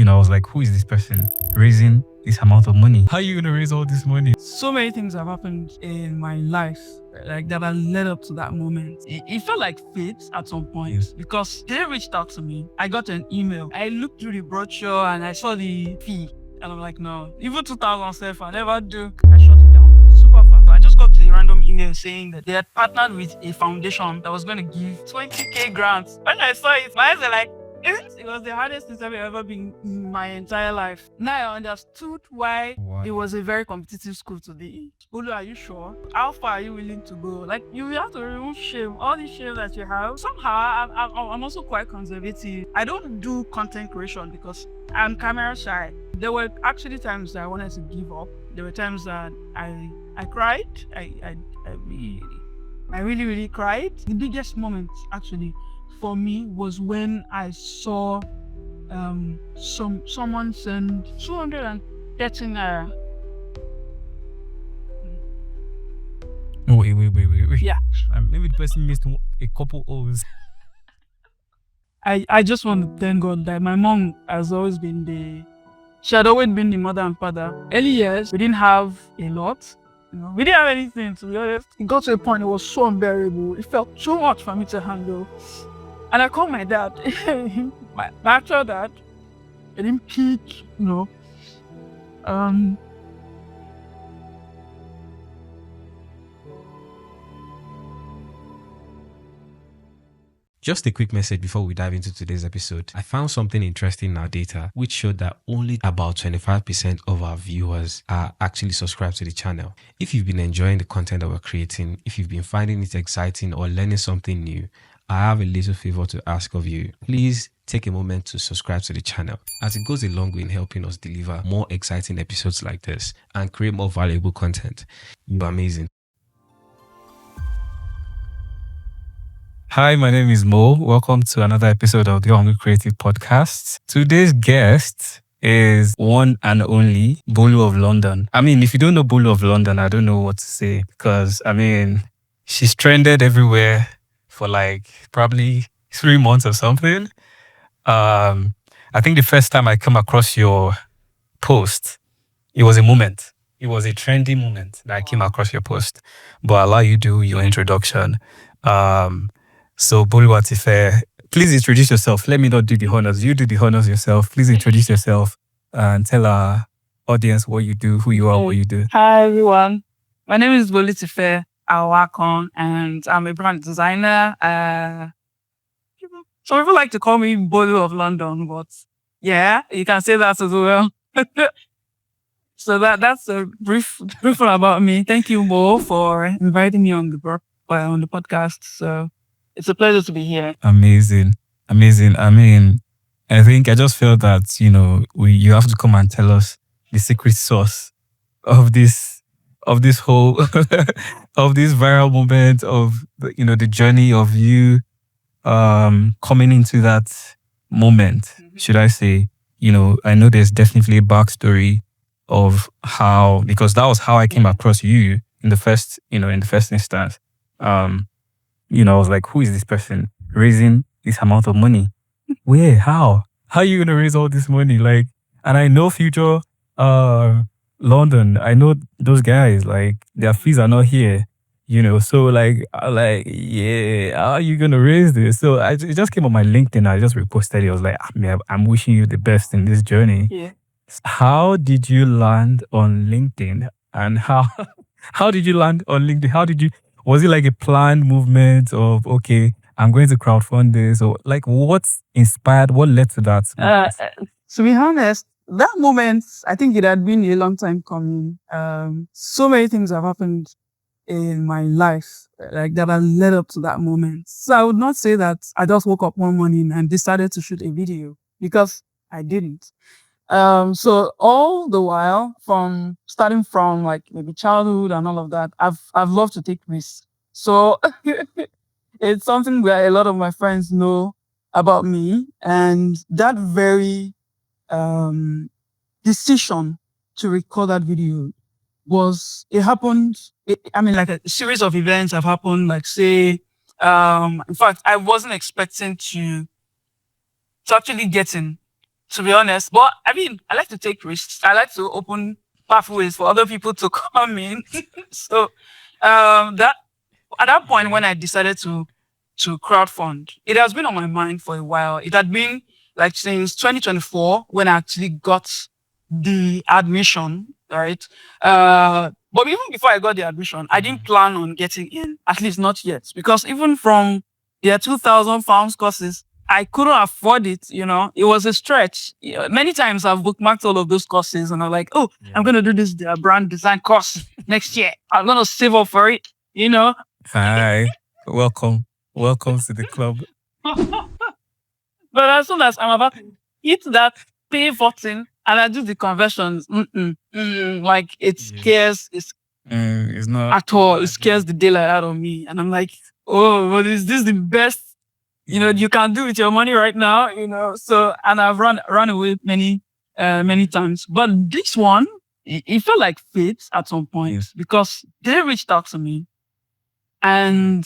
I was like, who is this person raising this amount of money? How are you going to raise all this money? So many things have happened in my life like that led up to that moment. It felt like fate at some point because they reached out to me. I got an email. I looked through the brochure and I saw the fee. And I'm like, no, even 2,000 self, I never do. I shut it down super fast. I just got a random email saying that they had partnered with a foundation that was going to give 20K grants. When I saw it, my eyes were like, it was the hardest thing I've ever been in my entire life. Now I understood why it was a very competitive school to be in. Bolu, are you sure? How far are you willing to go? Like, you have to remove shame, all the shame that you have. Somehow, I'm also quite conservative. I don't do content creation because I'm camera shy. There were actually times that I wanted to give up. There were times that I cried. I really cried. The biggest moment, actually, for me was when I saw someone send 230 naira. No, wait. Yeah. Maybe the person missed a couple O's. I just want to thank God that my mom has always been she had always been the mother and father. Early years, we didn't have a lot. We didn't have anything, to be honest. It got to a point, it was so unbearable. It felt too much for me to handle. And I called my dad, my actual dad. I didn't pick, Just a quick message before we dive into today's episode. I found something interesting in our data, which showed that only about 25% of our viewers are actually subscribed to the channel. If you've been enjoying the content that we're creating, if you've been finding it exciting or learning something new, I have a little favor to ask of you. Please take a moment to subscribe to the channel, as it goes a long way in helping us deliver more exciting episodes like this and create more valuable content. You're amazing. Hi, my name is Mo. Welcome to another episode of the Hungry Creative Podcast. Today's guest is one and only Bolu of London. I mean, if you don't know Bolu of London, I don't know what to say because, she's trended everywhere for like probably 3 months or something. I think the first time I come across your post, it was a moment. It was a trendy moment that I came across your post. But I'll allow you do your introduction. So Bolutife, please introduce yourself. Let me not do the honors. You do the honors yourself. Please introduce yourself and tell our audience what you do, who you are, what you do. Hi, everyone. My name is Bolutife Awakan, and I'm a brand designer. Some people like to call me Bolu of London, but yeah, you can say that as well. So that's a brief one about me. Thank you, Mo, for inviting me on the podcast. So it's a pleasure to be here. Amazing. I think I just felt that, you have to come and tell us the secret sauce of this whole, of this viral moment of, the journey of you, coming into that moment, should I say, I know there's definitely a backstory of how, because that was how I came across you in the first instance. I was like, who is this person raising this amount of money? Where? How are you going to raise all this money? Like, and I know Future, London, I know those guys, like their fees are not here, so yeah, how are you going to raise this? So it just came on my LinkedIn. I just reposted it. I was like, I'm wishing you the best in this journey. Yeah. How did you land on LinkedIn? And how did you land on LinkedIn? Was it like a planned movement of, okay, I'm going to crowdfund this, or like what led to that? To be honest, that moment, I think it had been a long time coming. So many things have happened in my life like that led up to that moment. So I would not say that I just woke up one morning and decided to shoot a video, because I didn't. So all the while, starting from like maybe childhood and all of that, I've loved to take risks. So it's something where a lot of my friends know about me, and that very decision to record that video like a series of events have happened. Like say, in fact, I wasn't expecting to actually get in to be honest. But I mean, I like to take risks. I like to open pathways for other people to come in. So that at that point when I decided to crowdfund, it has been on my mind for a while. It had been like since 2024 when I actually got the admission, right? But even before I got the admission, I didn't plan on getting in, at least not yet, because even from their 2,000 pounds courses, I couldn't afford it. It was a stretch. Many times I've bookmarked all of those courses and I'm like, oh, I'm going to do this brand design course next year. I'm going to save up for it. Hi, welcome to the club. But as soon as I'm about to hit that pay button and I do the conversions, like it scares, It's not at all. It scares the daylight out of me. And I'm like, oh, but is this the best, you can do with your money right now, So, and I've run away many times. But this one, it felt like fate at some point because they reached out to me and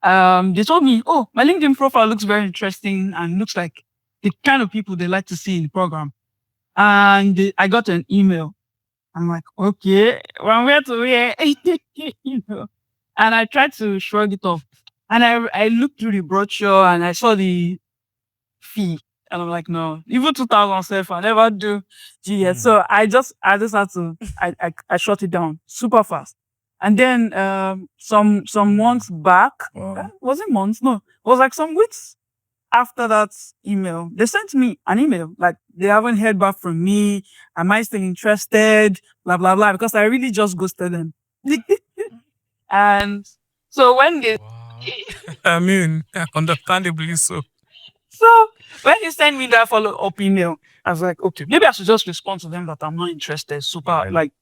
they told me, oh, my LinkedIn profile looks very interesting and looks like the kind of people they like to see in the program. And I got an email. I'm like, okay, from where to where? And I tried to shrug it off. And I looked through the brochure and I saw the fee. And I'm like, no, even 2,000 self, I never do GS. So I just had to, I shut it down super fast. And then, some months back, was it months? No, it was like some weeks after that email, they sent me an email, like they haven't heard back from me. Am I still interested? Blah, blah, blah, because I really just ghosted them. And so when they, I mean, understandably so. So when they sent me that follow-up email, I was like, okay, maybe I should just respond to them that I'm not interested. Super, like,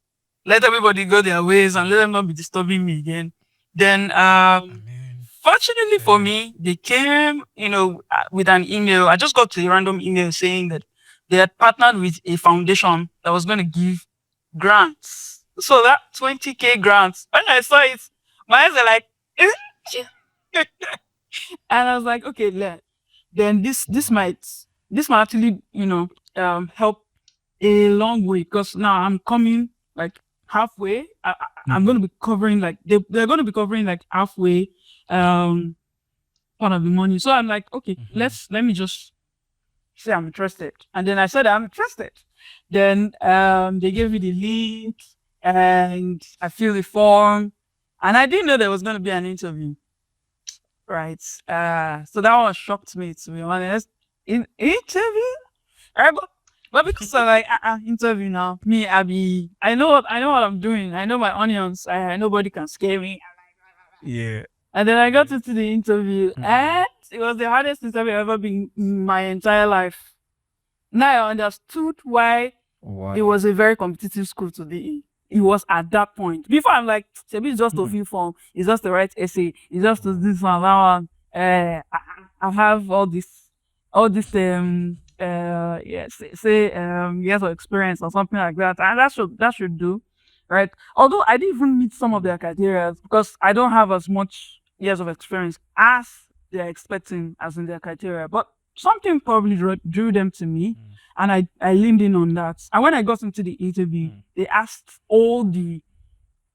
let everybody go their ways and let them not be disturbing me again. Then, fortunately for me, they came, with an email. I just got a random email saying that they had partnered with a foundation that was going to give grants. So that 20K grants, when I saw it, my eyes are like, and I was like, okay, then this might actually, help a long way because now I'm coming like halfway. I'm going to be covering like they're going to be covering like halfway part of the money. So I'm like, okay, let me just say I'm interested. And then I said I'm interested. Then they gave me the link and I filled the form and I didn't know there was going to be an interview. Right. So that one shocked me, to be honest. In interview? Right, but because I'm like, interview now. Me, I know what I'm doing. I know my onions. Nobody can scare me. Yeah. And then I got into the interview and it was the hardest interview I've ever been in my entire life. Now I understood why it was a very competitive school to be in. It was at that point. Before I'm like, maybe it's just a few form. It's just the right essay. It's just this one, that one. I have all this, years of experience or something like that. And that should do, right? Although I didn't even meet some of their criteria because I don't have as much years of experience as they're expecting as in their criteria. But something probably drew them to me. And I leaned in on that. And when I got into the interview, they asked all the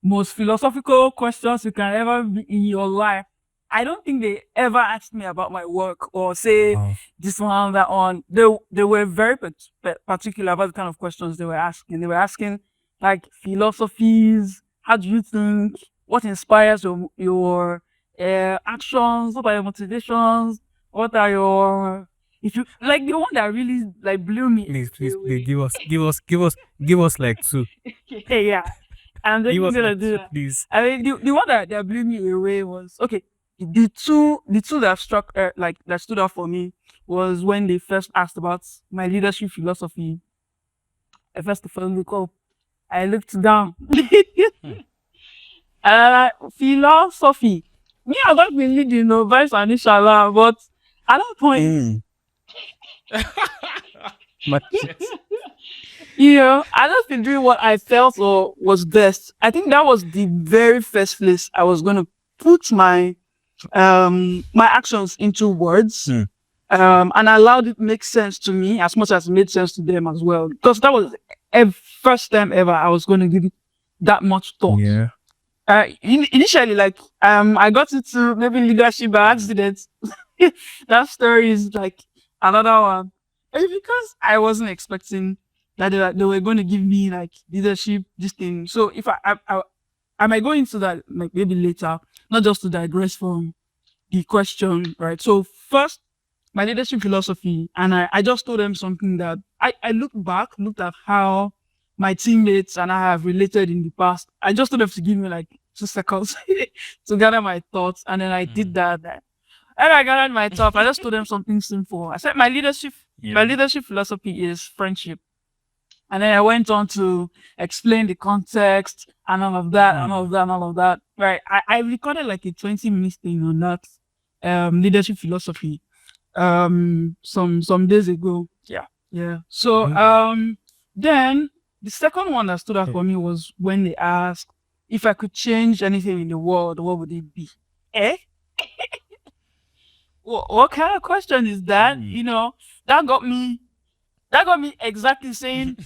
most philosophical questions you can ever be in your life. I don't think they ever asked me about my work or say this one, that one. They were very particular about the kind of questions they were asking. They were asking like philosophies. How do you think? What inspires your actions? What are your motivations? What are your if you like the one that really like blew me? Please, give us like two. Yeah. And then you're gonna do that. Please. I mean, the one that blew me away was okay. The two that struck that stood out for me was when they first asked about my leadership philosophy. I first of all look up. I looked down. Philosophy. Me, I don't believe in no vibes and inshallah, but at that point, I just been doing what I felt or was best. I think that was the very first place I was going to put my my actions into words. and I allowed it to make sense to me as much as it made sense to them as well. Because that was first time ever I was going to give it that much thought. Yeah. Initially, like, I got into maybe leadership by accident. That story is like another one. It's because I wasn't expecting that they were going to give me like leadership, this thing. So if I might go into that like maybe later, not just to digress from the question, right? So first, my leadership philosophy, and I just told them something that I looked at how my teammates and I have related in the past. I just told them to give me like 2 seconds to gather my thoughts, and then I did that. And I gathered my thoughts. I just told them something simple. I said my leadership philosophy is friendship. And then I went on to explain the context and all of that, and all of that, and all of that. Right. I recorded like a 20-minute thing on that leadership philosophy some days ago. Yeah. So then the second one that stood out for me was when they asked if I could change anything in the world, what would it be? Eh? What kind of question is that? You know, that got me exactly saying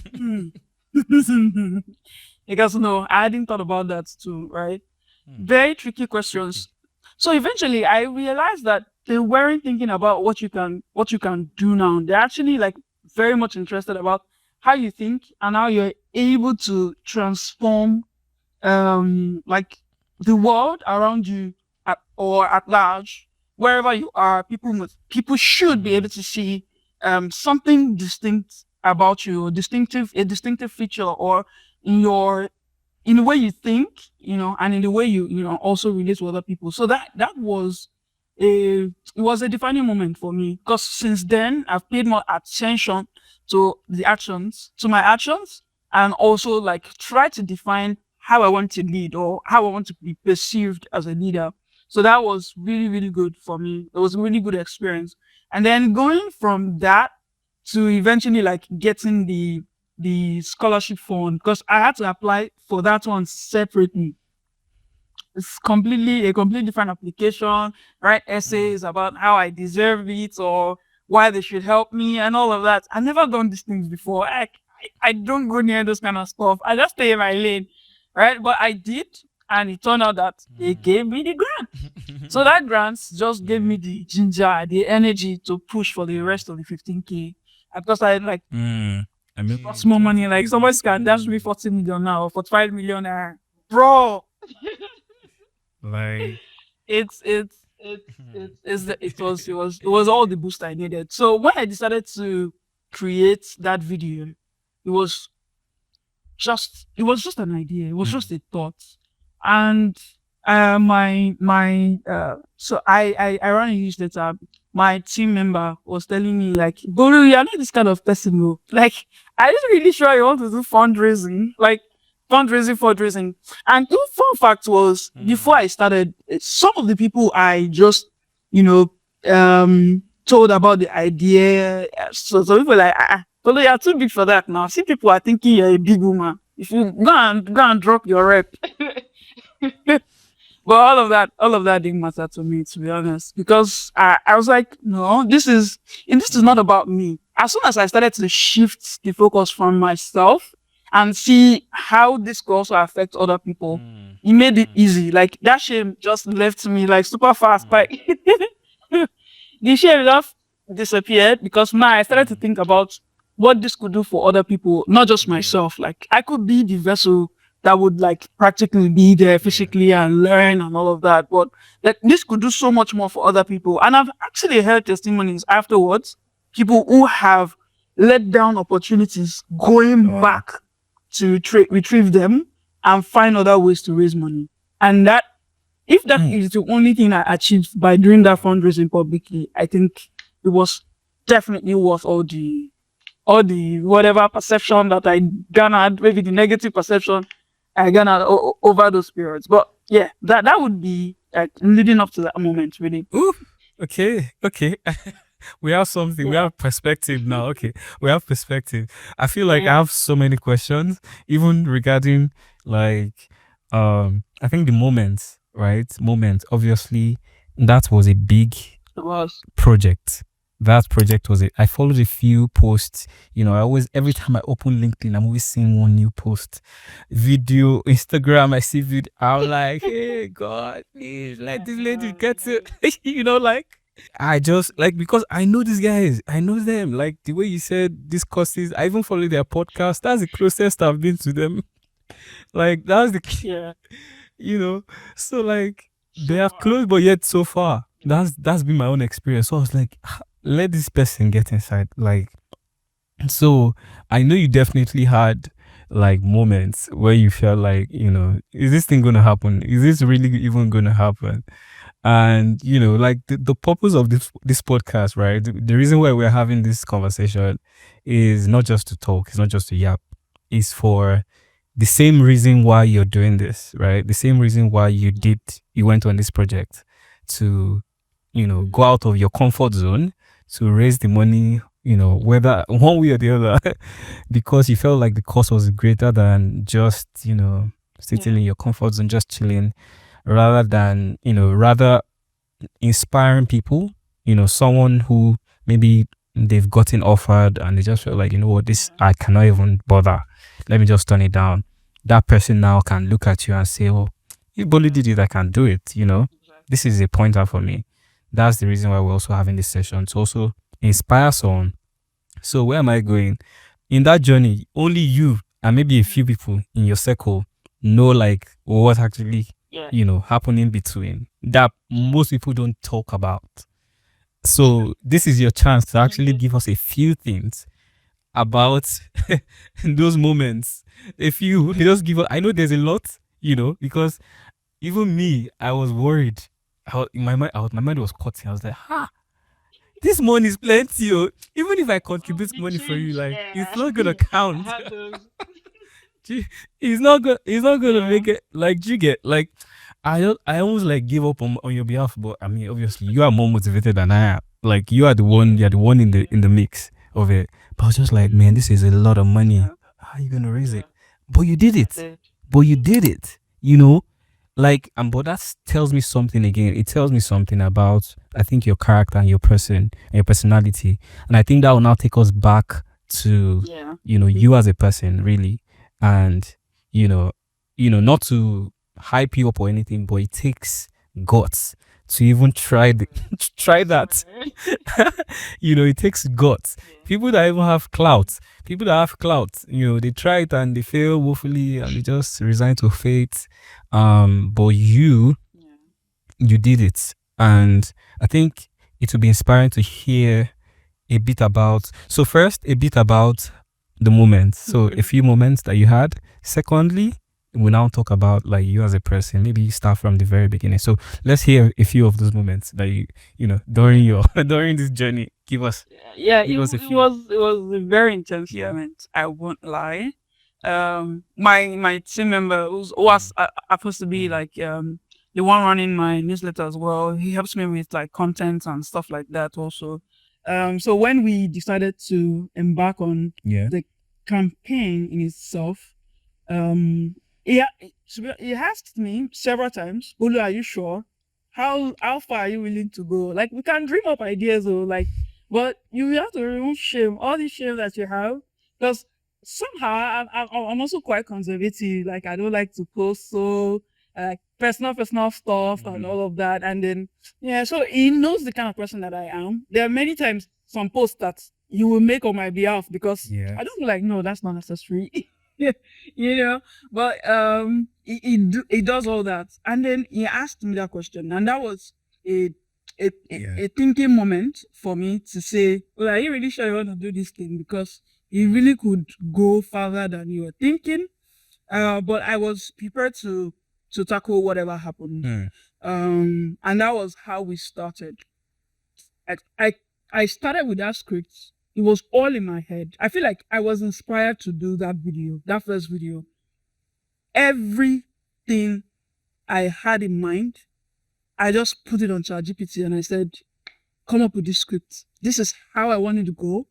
because no, I hadn't thought about that too, right? Very tricky questions. So eventually I realized that they weren't thinking about what you can do now. They're actually like very much interested about how you think and how you're able to transform like the world around you or at large, wherever you are. People should be able to see something distinct about you, a distinctive feature, or in the way you think, and in the way you also relate to other people. So that was it was a defining moment for me, because since then I've paid more attention to my actions, and also like try to define how I want to lead or how I want to be perceived as a leader. So that was really, really good for me. It was a really good experience. And then going from that to eventually like getting the scholarship fund, because I had to apply for that one separately. It's a completely different application, write essays about how I deserve it or why they should help me and all of that. I've never done these things before. I don't go near those kind of stuff. I just stay in my lane, right? But I did, and it turned out that they gave me the grant. So that grant just gave me the ginger, the energy to push for the rest of the 15K. Because I like I mean, what's more money? Like somebody can dash me 40 million now or 45 million now. Bro, like, it was all the boost I needed. So when I decided to create that video, it was just an idea. It was just a thought. And so I ran a newsletter. My team member was telling me like, Bolu, you're not this kind of person, though. Like, are you really sure you want to do fundraising? Like fundraising. And the fun fact was, before I started, some of the people I just, told about the idea. So people were like, Bolu, you're too big for that now. See, people are thinking you're a big woman. If you go and drop your rep. But all of that didn't matter to me, to be honest, because I was like, no, this is not about me. As soon as I started to shift the focus from myself and see how this could also affect other people, it made it easy. Like that shame just left me like super fast. Like the shame just disappeared, because now I started to think about what this could do for other people, not just myself. Like I could be the vessel that would like practically be there physically and learn and all of that. But like this could do so much more for other people. And I've actually heard testimonies afterwards, people who have let down opportunities going back to retrieve them and find other ways to raise money. And that, if that is the only thing I achieved by doing that fundraising publicly, I think it was definitely worth all the whatever perception that I garnered, maybe the negative perception I garnered over those periods. But yeah, that would be leading up to that moment, really. ooh, okay. We have something. We have perspective now. Okay, we have perspective. I feel like I have so many questions, even regarding like, I think the moment, right? Moment. Obviously, that was a big It was. project. that project was it. I followed a few posts. I always, every time I open LinkedIn, I'm always seeing one new post, video, Instagram. I see video. I'm like, hey God, please let this lady get it. Like I just like, because I know these guys, I know them. Like the way you said these courses, I even follow their podcast. That's the closest I've been to them. Like that's the Yeah. So like they are close, but yet so far. That's been my own experience. So I was like, let this person get inside. Like, so I know you definitely had like moments where you felt like, is this thing gonna happen? Is this really even gonna happen? And like the purpose of this podcast, right? The reason why we're having this conversation is not just to talk, it's not just to yap, it's for the same reason why you're doing this, right? The same reason why you went on this project to, go out of your comfort zone to raise the money, whether one way or the other, because you felt like the cost was greater than just, sitting in your comfort zone, just chilling, rather inspiring people, someone who maybe they've gotten offered and they just feel like, what, this, I cannot even bother. Let me just turn it down. That person now can look at you and say, oh, if Bolu did it, I can do it, This is a pointer for me. That's the reason why we're also having this session, to also inspire someone. So where am I going? In that journey, only you and maybe a few people in your circle know like what actually happen in between that most people don't talk about. So this is your chance to actually give us a few things about those moments. A few, just give us. I know there's a lot, because even me, I was worried. In my mind was cutting. I was like, this money is plenty. Oh. Even if I contribute money for you, like it's not gonna count. He's not gonna. He's not gonna make it. Like, do you get like? I almost like give up on your behalf, but I mean, obviously, you are more motivated than I am. Like, you are the one. You're the one in the mix of it. But I was just like, man, this is a lot of money. How are you gonna raise it? But you did it. But you did it. Like, but that tells me something again. It tells me something about, I think, your character and your personality, and I think that will now take us back to you as a person, really. And not to hype you up or anything, but it takes guts to even try try that. It takes guts. People that even have clout, they try it and they fail woefully and they just resign to fate. But you did it, and I think it will be inspiring to hear a bit about. So first, a bit about the moments. So a few moments that you had. Secondly, we now talk about like you as a person. Maybe start from the very beginning. So let's hear a few of those moments that during your during this journey. Give us. It was a very intense moment. I won't lie. My team member who was supposed to be like the one running my newsletter as well. He helps me with like content and stuff like that also. So when we decided to embark on the campaign in itself, he asked me several times, Bolu, are you sure? How far are you willing to go? Like, we can dream up ideas, or like, but you have to remove shame, all the shame that you have, because somehow I'm also quite conservative. Like, I don't like to post so like personal stuff and all of that. And then so he knows the kind of person that I am. There are many times some posts that you will make on my behalf because I don't feel like, no, that's not necessary. But he does all that, and then he asked me that question, and that was a thinking moment for me to say, well, are you really sure you want to do this thing? Because you really could go farther than you were thinking. But I was prepared to tackle whatever happened. And that was how we started. I started with that script. It was all in my head. I feel like I was inspired to do that first video. Everything I had in mind, I just put it on ChatGPT and I said, come up with this script. This is how I want it to go.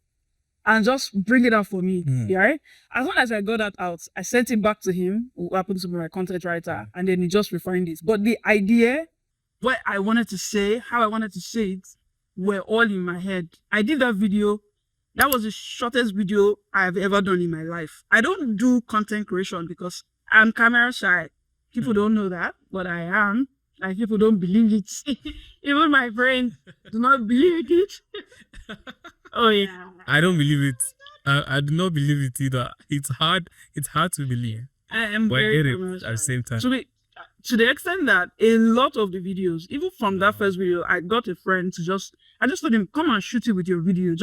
And just bring it out for me. Yeah. As soon as I got that out, I sent it back to him, who happened to be my content writer, and then he just refined it. But the idea, what I wanted to say, how I wanted to say it, were all in my head. I did that video. That was the shortest video I've ever done in my life. I don't do content creation because I'm camera shy. People don't know that, but I am. Like, people don't believe it. Even my friends do not believe it. Oh yeah. I don't believe it. I do not believe it either. It's hard to believe. I am But I very get it camera at shy. the same time. To the extent that a lot of the videos, even from that first video, I got a friend to I just told him, come and shoot it with your video.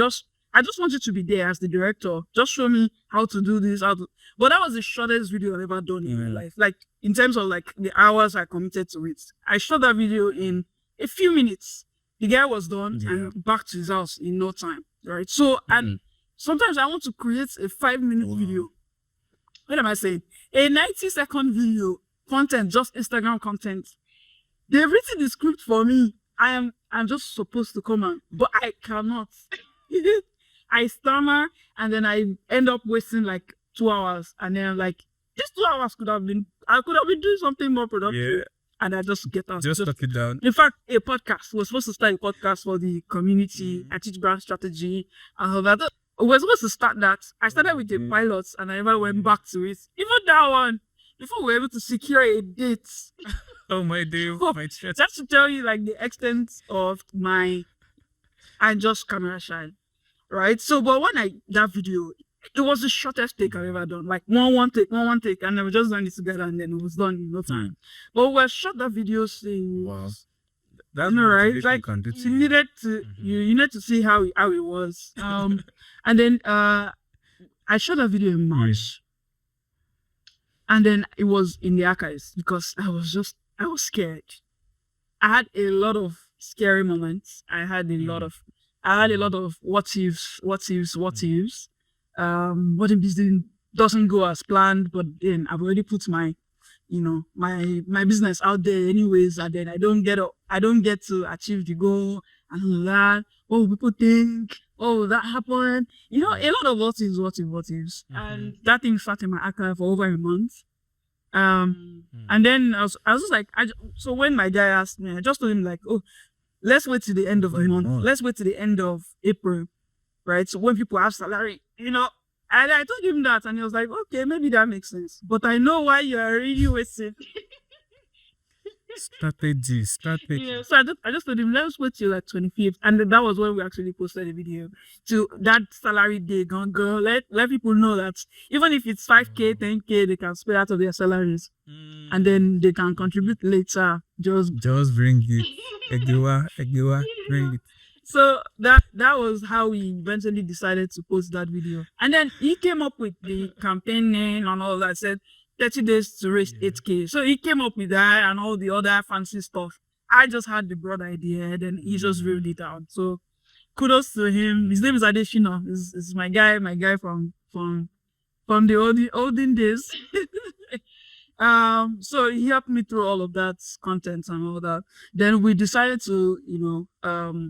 I just want you to be there as the director. Just show me how to do this, but that was the shortest video I've ever done in my life. Like, in terms of like the hours I committed to it. I shot that video in a few minutes. The guy was done and back to his house in no time. Right. So, and sometimes I want to create a 5-minute video. What am I saying? A 90-second video. Content, just Instagram content. They've written the script for me. I'm just supposed to come on, but I cannot. I stammer, and then I end up wasting like 2 hours, and then I'm like, these 2 hours I could have been doing something more productive, and I just get out. Just cut it down. In fact, a podcast. We're supposed to start a podcast for the community. I teach brand strategy and all that. We're supposed to start that. I started with the pilots, and I never went back to it. Even that one. Before we were able to secure a date. Oh my day, my chest. Just to tell you like the extent of I'm just camera shy. Right? So, but when that video, it was the shortest take I've ever done. Like one take, and then we just done it together and then it was done in no time. But we shot that video saying, wow. That's right? Like you needed to see how it was. And then I shot that video in March. And then it was in the archives because I was scared. I had a lot of scary moments. I had a lot of what ifs. What if this doesn't go as planned? But then I've already put my business out there anyways, and then I don't get to achieve the goal and all that. What will people think? Oh, that happened. A lot of what ifs. And that thing sat in my archive for over a month. And then I was just like, so when my guy asked me, I just told him like, oh, let's wait till the end of the month. Let's wait till the end of April, right? So when people have salary, and I told him that, and he was like, okay, maybe that makes sense. But I know why you are really wasting. Strategy. So I just told him, let's wait till like 25th. And then that was when we actually posted the video. To that salary day, girl, let people know that even if it's 5K, 10K, they can spend out of their salaries. And then they can contribute later. Just bring it. Egewa, bring it. So that was how we eventually decided to post that video. And then he came up with the campaign name and all that, said 30 days to raise 8K. So he came up with that and all the other fancy stuff. I just had the broad idea, then he just wrote it out. So kudos to him. His name is Adeshina. Is my guy from the olden days. So he helped me through all of that content and all that. Then we decided to,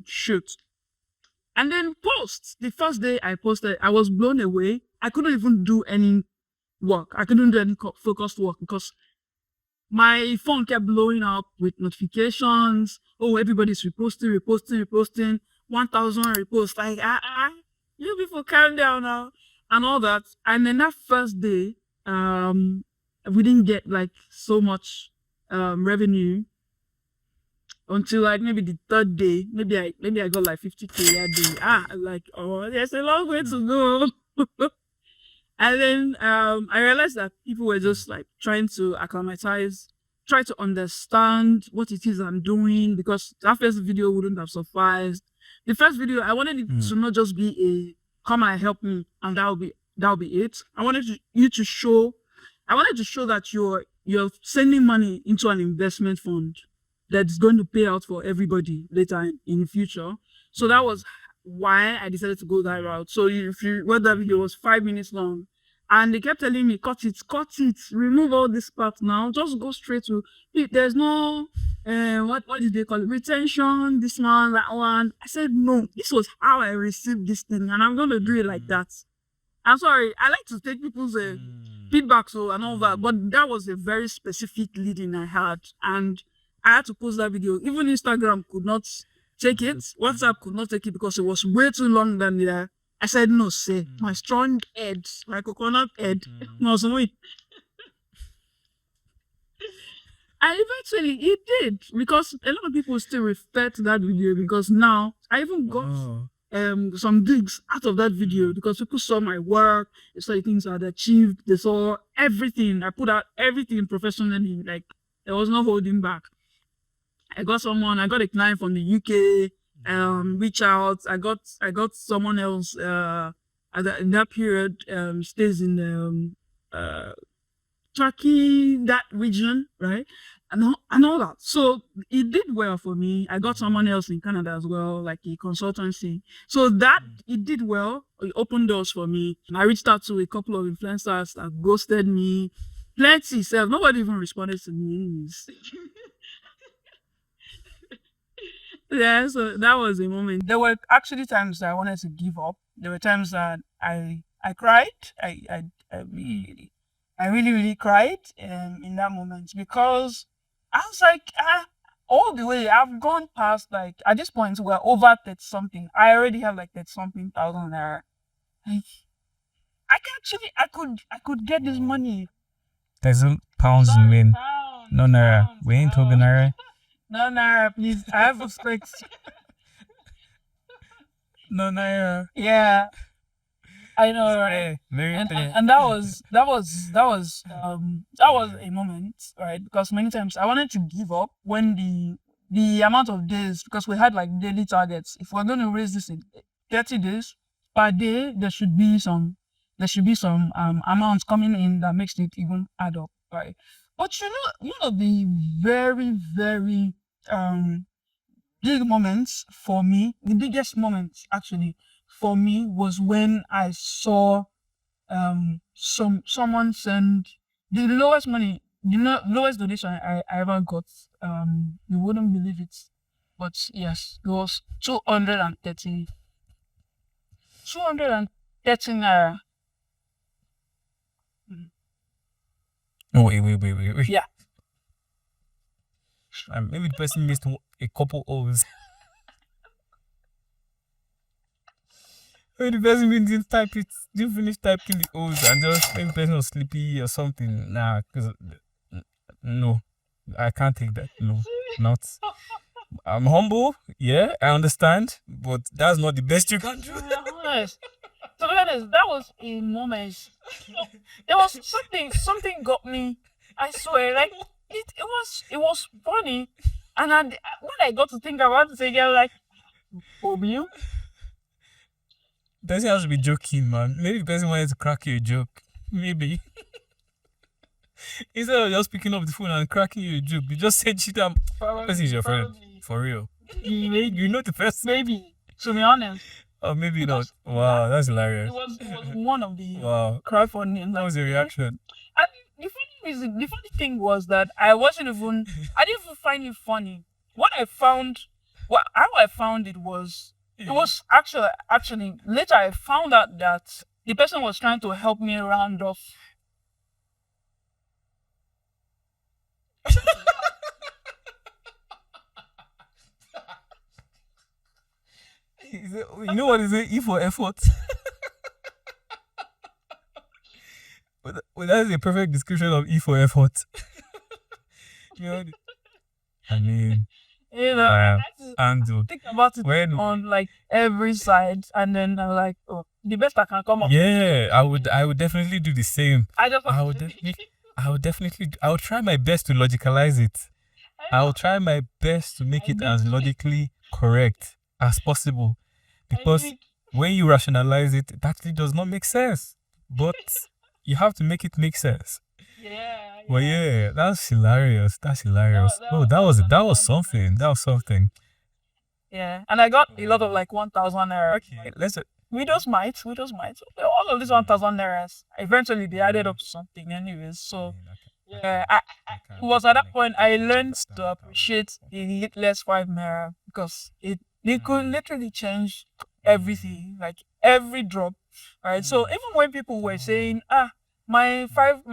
shoot. And then post. The first day I posted, I was blown away. I couldn't even do any work. I couldn't do any focused work because my phone kept blowing up with notifications. Oh, everybody's reposting. 1,000 reposts. Like, you people calm down now. And all that. And then that first day, we didn't get like so much revenue until like maybe the third day. Maybe I got like 50K that day. Like, oh, there's a long way to go. And then I realized that people were just like trying to acclimatize, try to understand what it is I'm doing, because that first video wouldn't have sufficed. The first video, I wanted it to not just be a come and help me and that'll be it. I wanted to show that you're sending money into an investment fund that's going to pay out for everybody later in the future. So that was why I decided to go that route. So if you read that video, it was 5 minutes long. And they kept telling me, cut it, remove all this part now, just go straight to it. There's no, what did they call it? Retention, this one, that one. I said, no, this was how I received this thing, and I'm going to do it like that. I'm sorry, I like to take people's feedback and all that, but that was a very specific leading I had, and I had to post that video. Even Instagram could not take it. WhatsApp could not take it because it was way too long than the. I said no, say my strong head, my coconut head, was weak. And eventually it did, because a lot of people still refer to that video, because now I even got some digs out of that video, because people saw my work, they saw the things I had achieved, they saw everything. I put out everything professionally, like there was no holding back. I got a client from the UK, reach out. I got someone else in that period stays in Turkey, that region, right? And all that. So it did well for me. I got someone else in Canada as well, like a consultancy. So that it did well. It opened doors for me. And I reached out to a couple of influencers that ghosted me. Plenty, self. Nobody even responded to me. Yeah, so that was a moment. There were actually times that I wanted to give up. There were times that I cried. I really cried in that moment, because I was like, all the way I've gone past, like at this point we're over 30 something. I already have like 30 something thousand naira. Like I could get this money. £1,000 you mean? No naira. We ain't talking naira. No naira, please. I have respect. No naira. Yeah. I know, right? And that was a moment, right? Because many times I wanted to give up when the amount of days, because we had like daily targets. If we're going to raise this in 30 days per day, there should be some amounts coming in that makes it even add up, right? But one of the very, very big moments for me, the biggest moments actually for me, was when I saw someone send the lowest money, lowest donation I ever got. You wouldn't believe it, but yes, it was 230 naira. Oh, wait. Yeah. Maybe the person missed a couple O's. Maybe the person didn't finish typing the O's, and just maybe the person was sleepy or something. Nah, because no, I can't take that. No, not. I'm humble, yeah, I understand, but that's not the best you can do. To be honest, that was a moment. There was something got me. I swear, like it was funny, and when I got to think about it again, like, you. The person has to be joking, man. Maybe the person wanted to crack you a joke. Maybe. Instead of just picking up the phone and cracking you a joke, you just said shit. Person is your friend. For real. Maybe. You know the person. Maybe. To be honest. Or maybe not. Wow, that's hilarious. It was one of the crowdfunding. That was your reaction. And the funny thing was that I didn't even find it funny. How I found it was, it was actually later I found out that the person was trying to help me round off. You know what is it? E for effort. Well, that is a perfect description of E for effort. You know, I mean, I had to think about it on like every side, and then I'm like, oh, the best I can come up. Yeah, I would definitely do the same. I would try my best to logicalize it. I will try my best to make it as logically correct as possible, because when you rationalize it, it actually does not make sense. But you have to make it make sense. Yeah. Well, yeah, that's hilarious. That was something. Yeah, and I got a lot of like 1,000 naira. Okay, let's. Widows might. All of these 1,000 nairas, eventually they added up to something, anyways. So yeah, it was at that point I learned to appreciate the less 5 naira, because it could literally change everything, like every drop. Right. So even when people were saying, my 500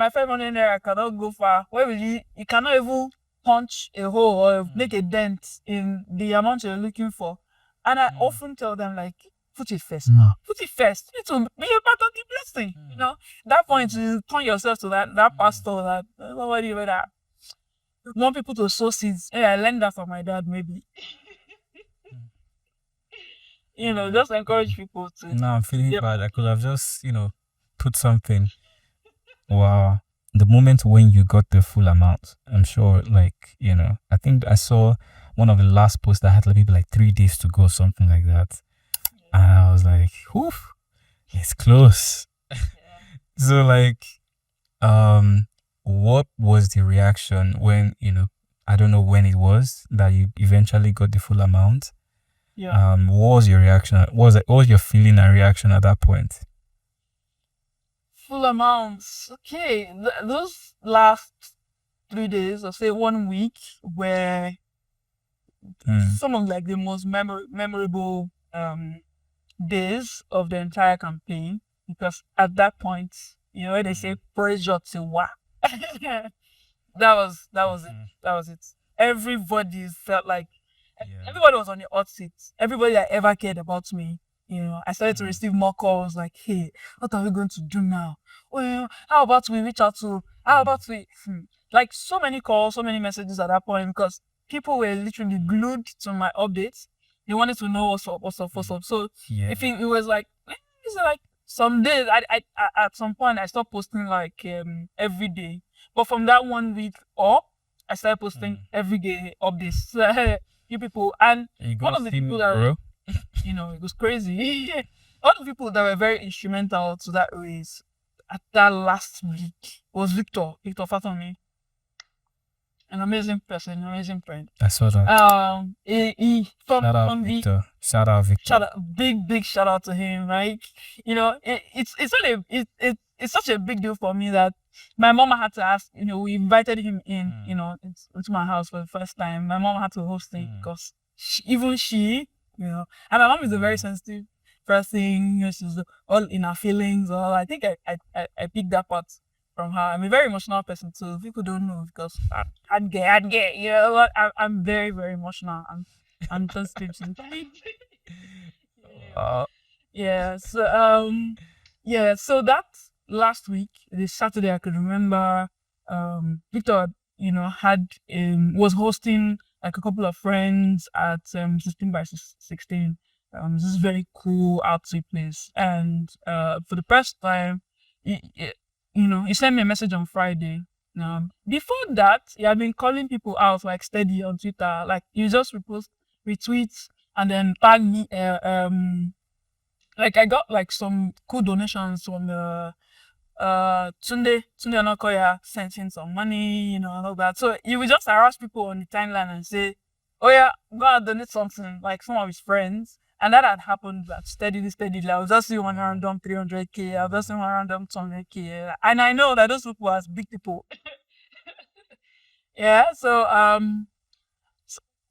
naira cannot go far, where will you cannot even punch a hole or make a dent in the amount you're looking for. And I often tell them, like, put it first. Put it first. It will be a part of the blessing. You know, that point you turn yourself to that pastor that nobody that want people to sow seeds. Yeah, I learned that from my dad, maybe. You know, just encourage people to. Now I'm feeling bad. I could have just, put something. Wow. The moment when you got the full amount, I'm sure, I think I saw one of the last posts that had maybe like 3 days to go, something like that. And I was like, whew, it's close. So what was the reaction when, I don't know when it was that you eventually got the full amount? Yeah. What was your reaction? What was your feeling and reaction at that point? Full amounts. Okay, those last 3 days, or say 1 week, were some of like the most memorable days of the entire campaign, because at that point, when they say pressure to what, that was it. That was it. Everybody felt like everybody was on the hot seat. Everybody that ever cared about me. I started to receive more calls like, hey, what are we going to do now? Well, how about we reach out to, how about we, like so many calls, so many messages at that point, because people were literally glued to my updates. They wanted to know what's up. So if it was like, it's like some days, I at some point, I stopped posting like every day. But from that 1 week up, I started posting every day updates. You people, and one of the people that, it was crazy. All the people that were very instrumental to that race at that last week was Victor Fatomi. An amazing person, an amazing friend. I saw that. Shout out Victor. Shout out Victor. Big shout out to him. Like, it's such a big deal for me that my mom had to ask. We invited him in. Into my house for the first time. My mom had to host it because she, and my mom is a very sensitive person. She's all in her feelings. All I think I picked that part from her. I'm a very emotional person too. People don't know because I'd get. I'm very, very emotional. I'm sensitive sometimes. Yeah. So that last week, this Saturday, I could remember. Victor, was hosting like a couple of friends at 16 by 16. This is very cool outdoor place, and for the first time, he sent me a message on Friday. Before that, he had been calling people out like steady on Twitter. Like you just repost, retweets, and then tag me. Like I got like some cool donations from the Tunde Anakoya sent in some money, and all that. So he would just harass people on the timeline and say, oh yeah, go and donate something, like some of his friends. And that had happened like, steadily. I was just seeing one random 300K, I was just seeing one random 200K. And I know that those people are big people. Yeah, so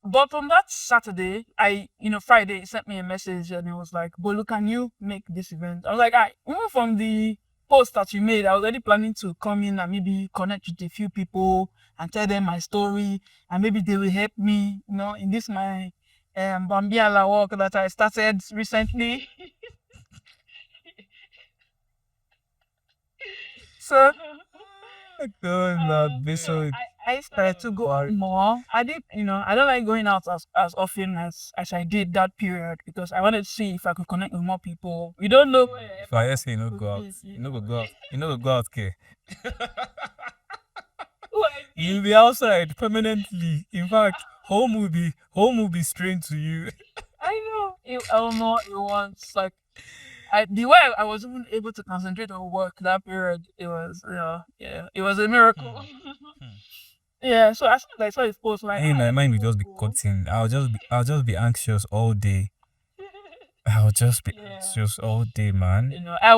but on that Saturday, Friday, he sent me a message and he was like, Bolu, can you make this event? I was like, even from the post that you made, I was already planning to come in and maybe connect with a few people and tell them my story, and maybe they will help me, in this my Bambiala work that I started recently. So I started to go out more. I did, I don't like going out as often as I did that period because I wanted to see if I could connect with more people. We don't know. If I say no go out, go out, okay? You'll be outside permanently. In fact, home will be strange to you. I know. I don't know. It was like the way I was even able to concentrate on work that period. It was it was a miracle. Yeah. So as soon as I saw his post, like my mind will just be cutting. I'll just be anxious all day. I'll just be anxious all day, man. I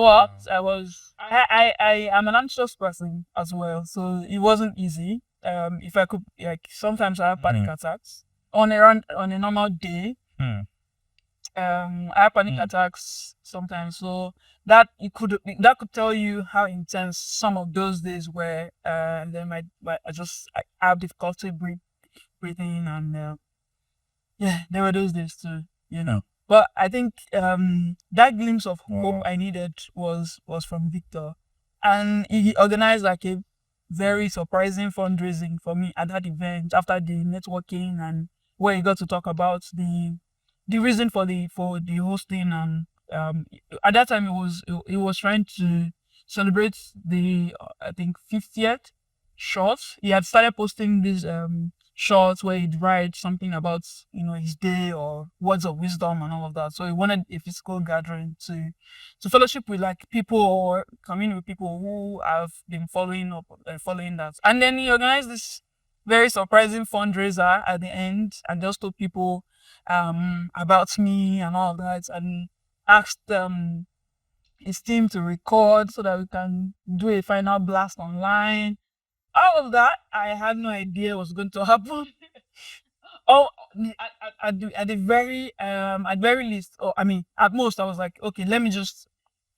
am an anxious person as well, so it wasn't easy. If I could, like, sometimes I have panic attacks on a normal day. I have panic attacks sometimes, so that could tell you how intense some of those days were. And then I have difficulty everything, and yeah, there were those days too, you know. But I think that glimpse of hope I needed was from Victor, and he organized like a very surprising fundraising for me at that event after the networking, and where he got to talk about the reason for the hosting, and at that time it was trying to celebrate the I think 50th shorts. He had started posting these shorts where he'd write something about his day or words of wisdom and all of that. So he wanted a physical gathering to fellowship with like people or commune with people who have been following up following that. And then he organized this very surprising fundraiser at the end and just told people about me and all that, and asked his team to record so that we can do a final blast online. All of that, I had no idea was going to happen. Oh, at very least, or I mean, at most, I was like, okay, let me just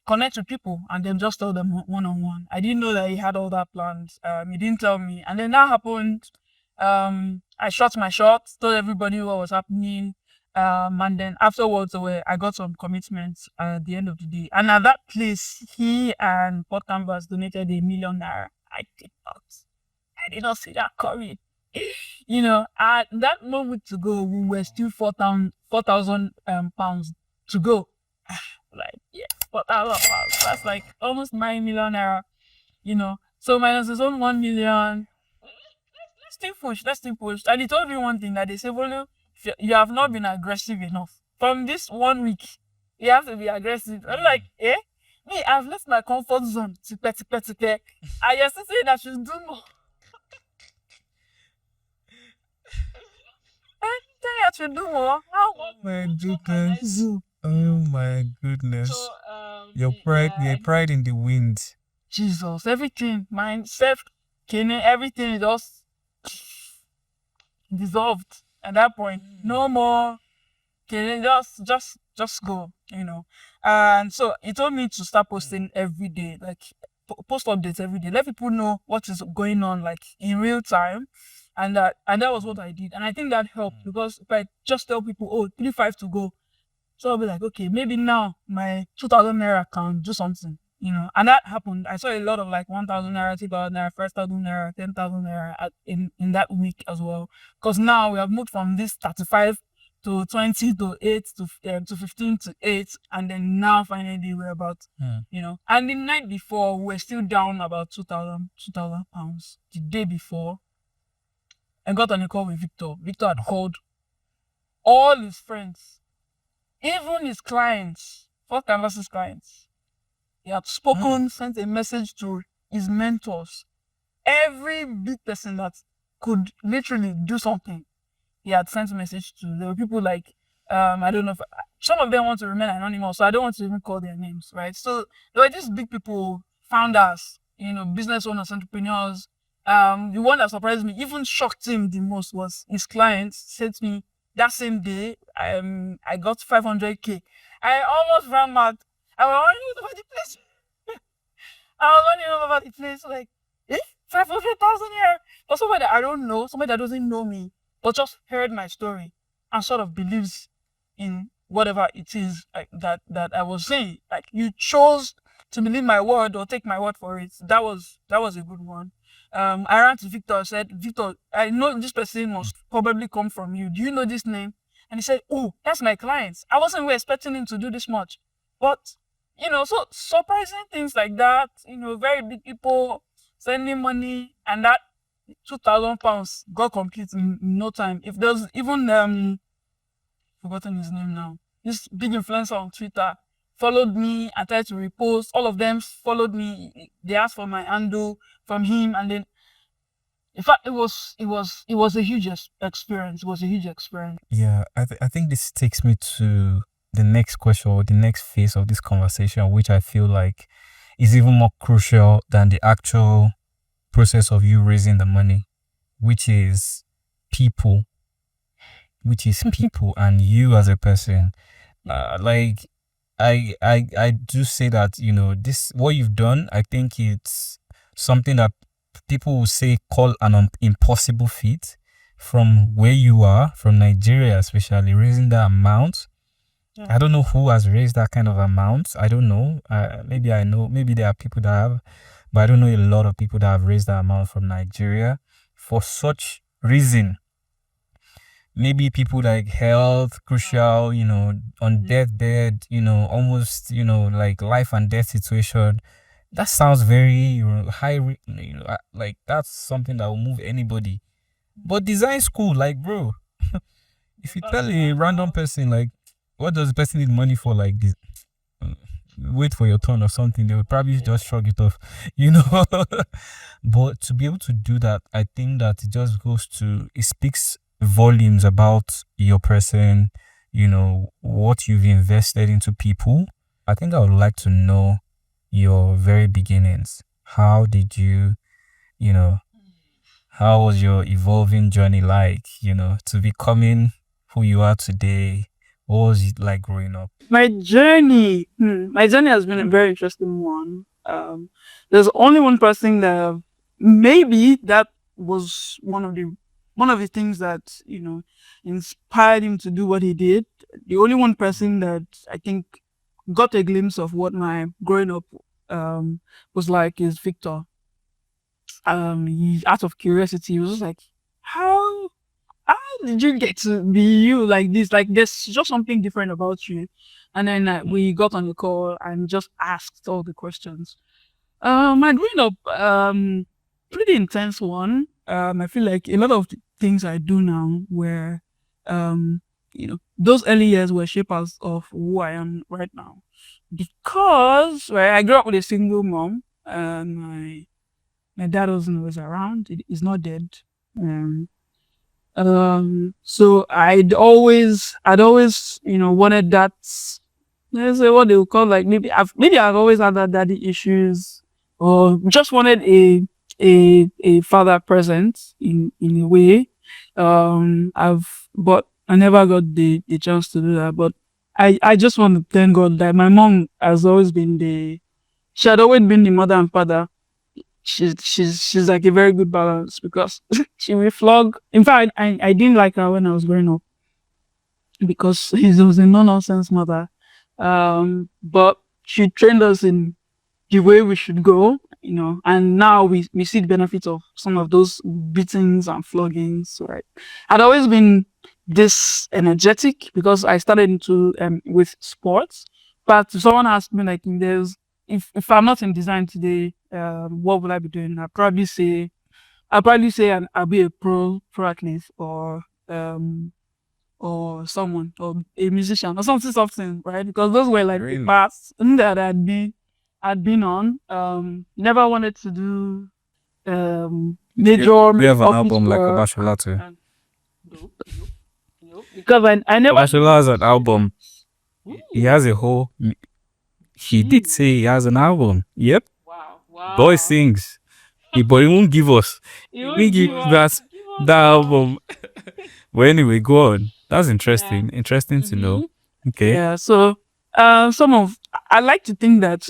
connect with people and then just tell them one on one. I didn't know that he had all that planned. He didn't tell me, and then that happened. I shot my shot, told everybody what was happening. And then afterwards, I got some commitments at the end of the day. And at that place, he and Port Canvas donated ₦1 million. I did not see that coming. At that moment to go, we were still 4,000 pounds to go. Like, yeah, 4,000 pounds. That's like almost ₦9 million. So minus his own 1 million. Let's still push. And he told me one thing that they say, Bolu, you have not been aggressive enough. From this 1 week, you have to be aggressive. I'm like, me, I've left my comfort zone. I just say that I should do more. I should do more. How? Oh my goodness. Oh my goodness. So, Your pride in the wind. Jesus, everything, mindset, everything is just dissolved at that point. No more. Just go. And so he told me to start posting every day, like post updates every day. Let people know what is going on, like in real time. And that was what I did. And I think that helped because if I just tell people, 3-5 to go, so I'll be like, okay, maybe now my 2,000 naira can do something, And that happened. I saw a lot of like 1,000 naira, 2,000 naira, 1,000 naira, 10,000 naira in that week as well. Because now we have moved from this 35 to 20 to 8 to 15 to 8, and then now finally we're about, And the night before we were still down about 2,000 pounds. The day before, I got on a call with Victor. Victor had called all his friends, even his clients, Fort Canvas's clients. He had spoken, sent a message to his mentors. Every big person that could literally do something, he had sent a message to. There were people like, I don't know if some of them want to remain anonymous, so I don't want to even call their names, right? So there were these big people, founders, business owners, entrepreneurs. The one that surprised me, even shocked him the most, was his clients said to me that same day, I got 500K. I almost ran mad. I was running over the place. Like, 500,000 here. For somebody that I don't know, somebody that doesn't know me, but just heard my story and sort of believes in whatever it is like that I was saying. Like, you chose to believe my word or take my word for it. That was a good one. I ran to Victor and said, Victor, I know this person must probably come from you. Do you know this name? And he said, oh, that's my client. I wasn't really expecting him to do this much. But, so surprising things like that, very big people sending money, and that 2,000 pounds got complete in no time. If there's even, forgotten his name now, this big influencer on Twitter followed me, I tried to repost, all of them followed me, they asked for my handle from him, and then in fact it was a huge experience. It was a huge experience. Yeah, I think this takes me to the next question or the next phase of this conversation, which I feel like is even more crucial than the actual process of you raising the money, which is people and you as a person. Like I do say that, this, what you've done, I think it's something that people will say call an impossible feat from where you are, from Nigeria especially, raising that amount. I don't know who has raised that kind of amount. I don't know. Maybe I know. Maybe there are people that have, but I don't know a lot of people that have raised that amount from Nigeria for such reason. Maybe people like health, crucial, on deathbed, almost, like life and death situation. That sounds very high, like that's something that will move anybody. But design school, like, bro, if you tell a random person, like, what does the person need money for, like this? Wait for your turn or something, they will probably just shrug it off, you know. But to be able to do that, I think that it speaks volumes about your person, what you've invested into people. I think I would like to know your very beginnings. How did you, you know, how was your evolving journey like, to becoming who you are today? What was it like growing up? My journey has been a very interesting one. There's only one person that maybe that was one of the things that inspired him to do what he did. The only one person that I think got a glimpse of what my growing up was like is Victor. He, out of curiosity, he was just like, how how did you get to be you like this? Like, there's just something different about you. And then we got on the call and just asked all the questions. My growing up, pretty intense one. I feel like a lot of the things I do now were, those early years were shapers of who I am right now. Because I grew up with a single mom. My dad wasn't always around. He's not dead. Um, so I'd always, wanted that. Let's say what they would call, like, maybe I've always had that daddy issues, or just wanted a father present in a way. But I never got the chance to do that. But I just want to thank God that my mom has always been she had always been the mother and father. She's like a very good balance, because she will flog. In fact, I didn't like her when I was growing up, because she was a no-nonsense mother. But she trained us in the way we should go, and now we see the benefits of some of those beatings and floggings, right? I'd always been this energetic because I started into with sports. But if someone asked me, like, if I'm not in design today, what would I be doing? I'll probably say I'll be a pro athlete, or someone, or a musician, or something, right? Because those were like the Really? paths that I'd been on. Never wanted to do major We have an office album like work. Obashola too. Nope. Because I never. Obashola has an album. He has a whole. He did say he has an album. Yep. Wow. Boy sings. But he won't give us. He won't give that album. But anyway, go on. That's interesting. Interesting to know. Okay. Yeah. So, I like to think that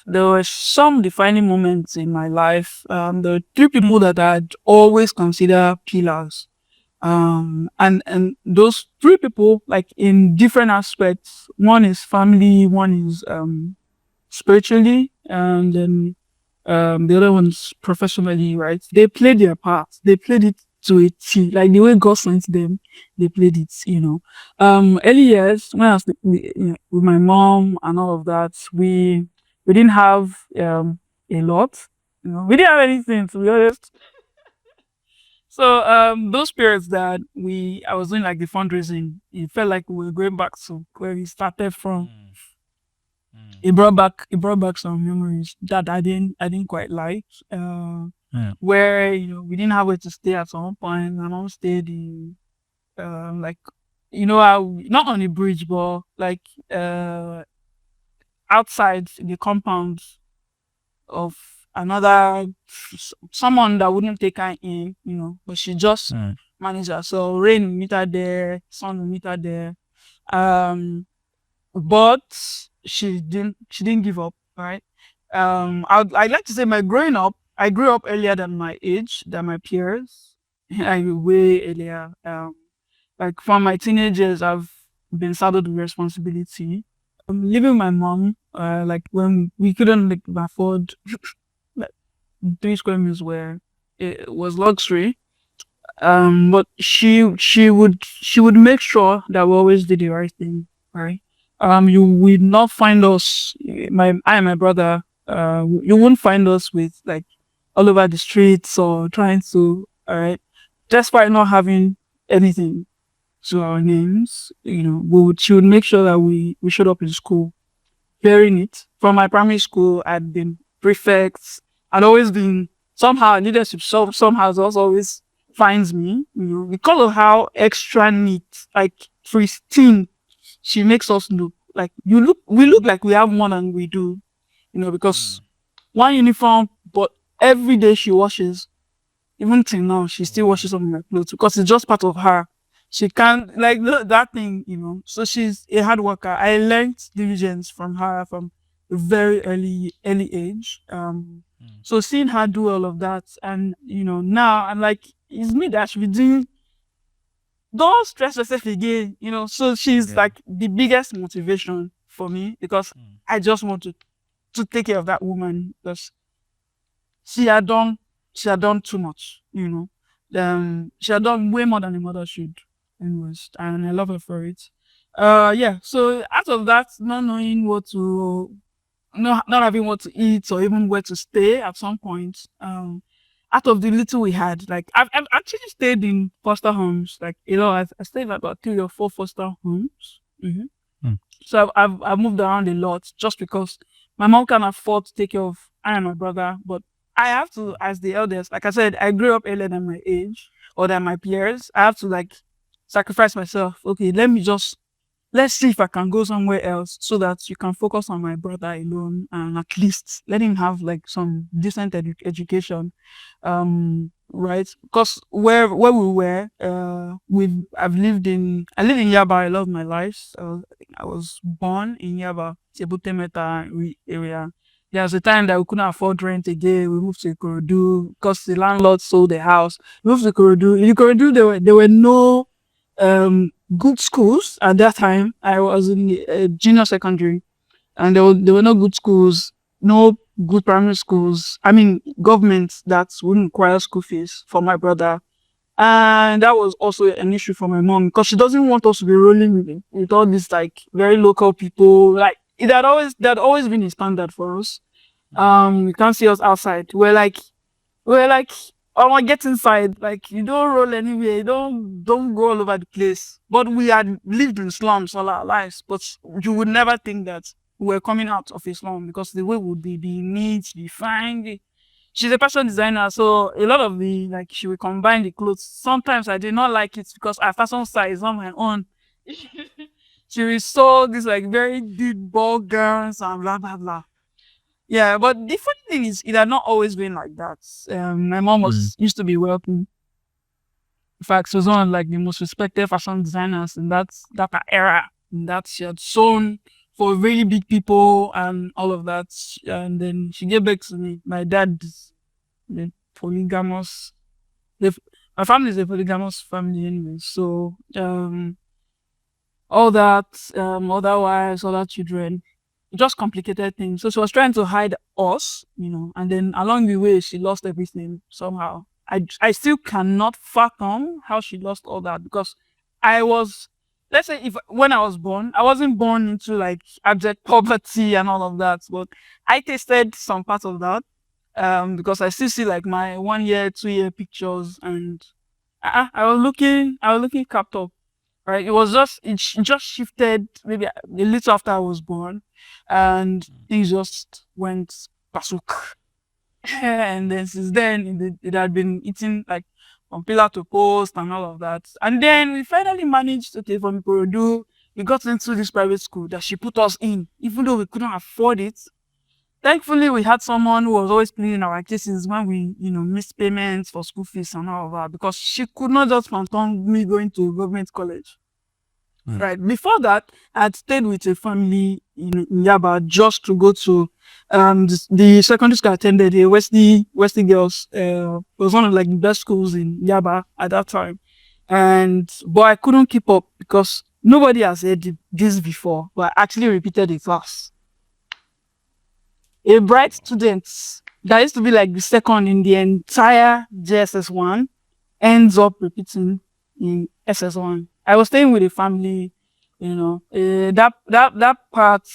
there were some defining moments in my life. There were three people that I'd always consider pillars. And those three people, like, in different aspects. One is family, one is spiritually, and then the other one's professionally, right? They played their part. They played it to a T. Like, the way God sent them, they played it. Early years, when I was with my mom and all of that, we didn't have a lot. We didn't have anything, to be honest. So those periods that I was doing, like, the fundraising, it felt like we were going back to where we started from. It brought back some memories that I didn't quite like. Where we didn't have where to stay at some point. My mom stayed in like, not on a bridge, but like outside the compound of another someone that wouldn't take her in, but she just managed her. So rain will meet her there, sun will meet her there. But she didn't give up, right? I'd like to say I grew up earlier than my age, than my peers. like way earlier. Like from my teenagers, I've been saddled with responsibility. Leaving my mom, like when we couldn't like afford like 3 square meters where it was luxury. But she would make sure that we always did the right thing, right? You will not find us, I and my brother, you won't find us with like all over the streets or trying to, all right, despite not having anything to our names, she would make sure that we showed up in school very neat. From my primary school, I'd been prefect. I'd always been somehow leadership. Somehow also always finds me, because of how extra neat, like pristine, she makes us look. Like we look like we have more than we do, because one uniform, but every day she washes. Even till now, she still washes some of my clothes because it's just part of her. She can't like that thing, So she's a hard worker. I learned diligence from her from a very early age. So seeing her do all of that, and now I'm like, it's me that should be doing. Don't stress yourself again, So she's like the biggest motivation for me because I just want to take care of that woman because she had done too much, she had done way more than a mother should, anyways, and I love her for it. Yeah. So out of that, not knowing what to, not having what to eat or even where to stay at some point, out of the little we had, like I've actually stayed in foster homes, like I stayed in about 3 or 4 foster homes. So I've moved around a lot just because my mom can afford to take care of I and my brother, but I have to, as the eldest, like I said, I grew up earlier than my age or than my peers. I have to like sacrifice myself. Okay, let's see if I can go somewhere else so that you can focus on my brother alone and at least let him have like some decent education. Right? Because where we were, I live in Yaba a lot of my life. So I was born in Yaba, Sebute Meta area. There was a time that we couldn't afford rent again. We moved to Ikorodu because the landlord sold the house. We moved to Ikorodu. In Ikorodu, there were no good schools at that time. I was in junior secondary, and there were no good schools, no good primary schools. I mean, government that wouldn't require school fees for my brother, and that was also an issue for my mom because she doesn't want us to be rolling with all these like very local people. Like that always been a standard for us. You can't see us outside. We're like, I want to get inside. Like, you don't roll anywhere. You don't go all over the place. But we had lived in slums all our lives. But you would never think that we were coming out of a slum because the way would be neat, be fine. She's a fashion designer, so a lot of she will combine the clothes. Sometimes I did not like it because our fashion style is not my own. She will sew these like very deep ball gowns and blah blah blah. Yeah, but the funny thing is, it had not always been like that. My mom was used to be wealthy. In fact, she was one of like the most respected fashion designers in that era. And that she had sewn for really big people and all of that. And then she gave back to me. My dad is the polygamous. My family is a polygamous family anyway. So all that, other wives, other children, it just complicated things. So she was trying to hide us, and then along the way, she lost everything somehow. I still cannot fathom how she lost all that because I was, let's say, if when I was born, I wasn't born into like abject poverty and all of that, but I tasted some part of that because I still see like my 1 year, 2 year pictures, and I was looking capped up. Right, it just shifted maybe a little after I was born, and things just went pasuk. And then since then, it had been eating like from pillar to post and all of that. And then we finally managed, okay, from Ikorodu, we got into this private school that she put us in, even though we couldn't afford it. Thankfully, we had someone who was always pleading our cases when we, missed payments for school fees and all of that, because she could not just phantom me going to government college. Right. Before that, I had stayed with a family in Yaba just to go to the secondary school I attended, the Wesley Girls. It was one of like the best schools in Yaba at that time. But I couldn't keep up because nobody has heard this before, but I actually repeated the class. A bright student that used to be like the second in the entire JSS1 ends up repeating in SS1. I was staying with a family, that part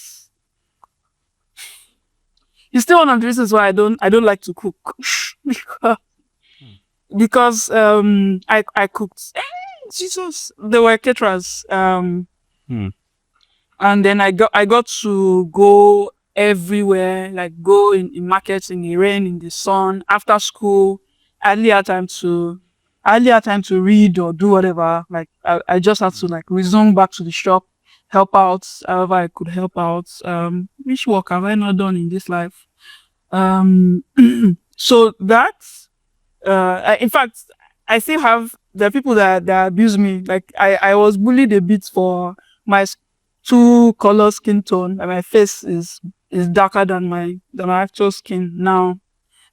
is still one of the reasons why I don't like to cook. because I cooked. Jesus, there were caterers. And then I got to go everywhere, like go in markets in the rain, in the sun, after school. I hardly had time to read or do whatever. Like I just had to like resume back to the shop, help out however I could help out. Which work have I not done in this life? So that in fact, I still have the people that abuse me. Like I was bullied a bit for my two color skin tone, and my face is darker than my actual skin now.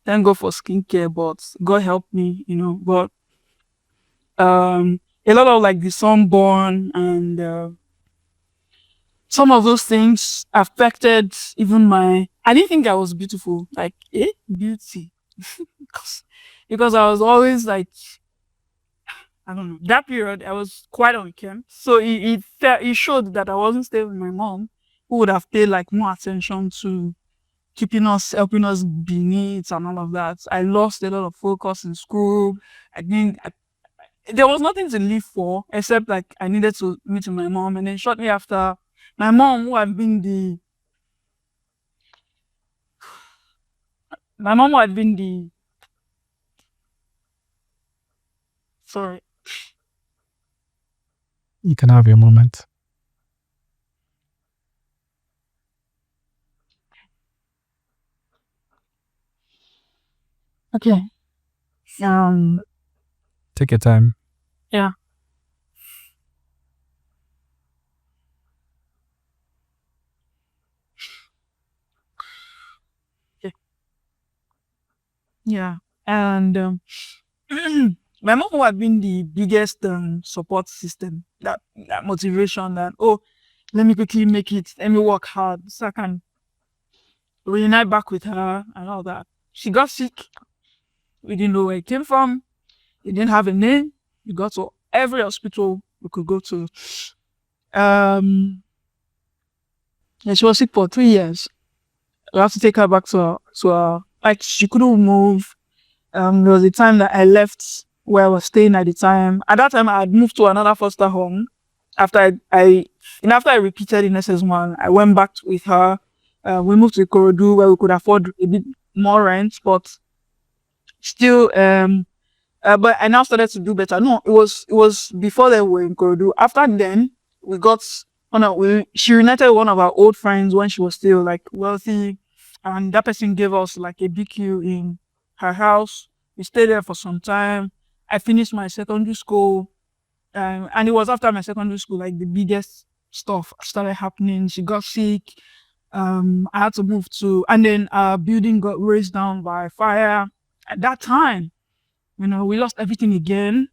Thank God for skincare, but God help me, But a lot of like the sunburn and some of those things affected even my. I didn't think I was beautiful, like beauty, because I was always like, I don't know. That period, I was quite unkempt. So it showed that I wasn't staying with my mom, who would have paid like more attention to helping us be neat and all of that. I lost a lot of focus in school. There was nothing to live for except like I needed to meet with my mom. And then shortly after, my mom, who had been sorry. You can have your moment. Okay. Take your time. Yeah. Yeah. And my mom who had been the biggest support system, that motivation that, oh, let me quickly make it, let me work hard so I can reunite back with her and all that. She got sick. We didn't know where it came from. It didn't have a name. We got to every hospital we could go to. And she was sick for 3 years. We have to take her back to her, like she couldn't move. There was a time that I left where I was staying at the time. At that time, I had moved to another foster home. After I repeated in SS1, I went back with her. We moved to Ikorodu where we could afford a bit more rent, but still, but I now started to do better. No, it was before then we were in Ikorodu. After then, she reunited with one of our old friends when she was still like wealthy, and that person gave us like a BQ in her house. We stayed there for some time. I finished my secondary school, and it was after my secondary school like the biggest stuff started happening. She got sick. I had to move and then our building got razed down by fire. At that time, we lost everything again.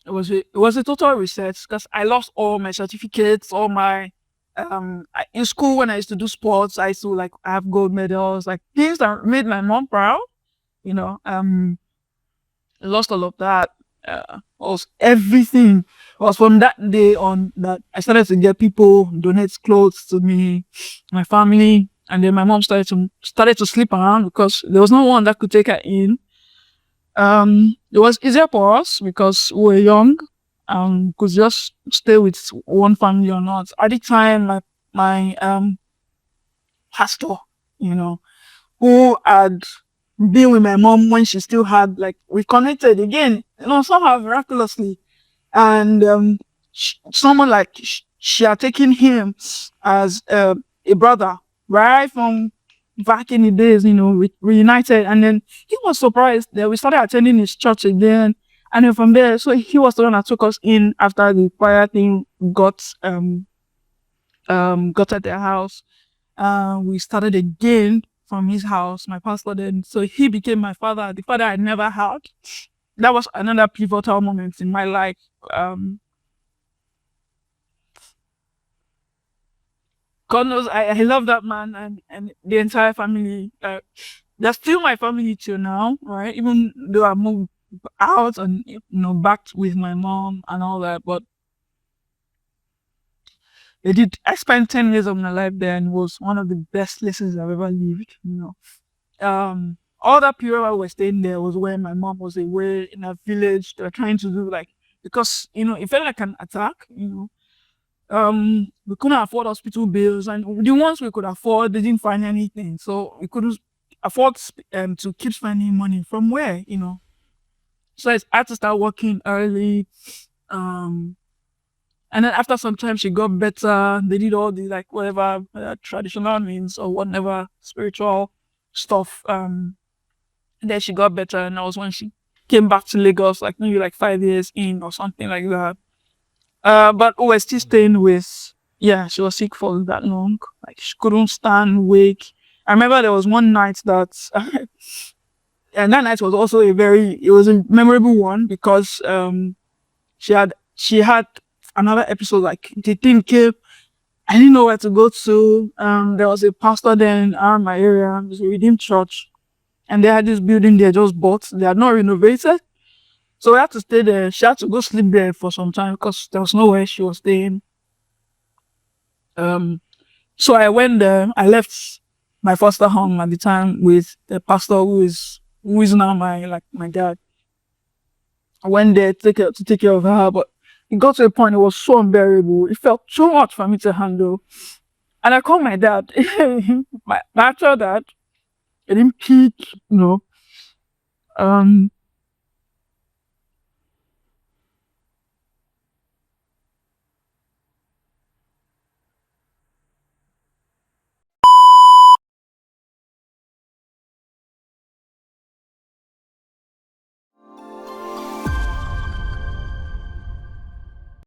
It was a total reset because I lost all my certificates, all my in school when I used to do sports, I used to like have gold medals, like things that made my mom proud. I lost all of that. Was everything. It was from that day on that I started to get people donate clothes to me, my family, and then my mom started to sleep around because there was no one that could take her in. It was easier for us because we were young, could just stay with one family or not. At the time, like my pastor, who had been with my mom when she still had like we connected again, somehow miraculously, and someone like she had taken him as a brother right from back in the days, we reunited, and then he was surprised that we started attending his church again. And then from there, so he was the one that took us in after the fire thing got at their house. We started again from his house, my pastor then. So he became my father, the father I never had. That was another pivotal moment in my life. God knows I love that man and the entire family. They're still my family till now, right? Even though I moved out and back with my mom and all that, but they did. I spent 10 years of my life there, and it was one of the best places I've ever lived. All that period I was staying there was when my mom was away in a village. They were trying to do because it felt like an attack. We couldn't afford hospital bills, and the ones we could afford, they didn't find anything, so we couldn't afford to keep spending money. From where, So I had to start working early. And then after some time, she got better. They did all the whatever traditional means or whatever spiritual stuff. And then she got better, and that was when she came back to Lagos, maybe 5 years in or something like that. But we're still staying with. Yeah, she was sick for that long. She couldn't stand wake. I remember there was one night that, and that night was also it was a memorable one because she had another episode. The thing came, I didn't know where to go to. There was a pastor there around my area. It was a Redeemed Church, and they had this building they just bought. They had not renovated, so we had to stay there. She had to go sleep there for some time because there was nowhere she was staying. So I went there. I left my foster home at the time with the pastor who is now my dad. I went there to take care of her, but it got to a point it was so unbearable. It felt too much for me to handle. And I called my dad, my actual dad. I didn't pick,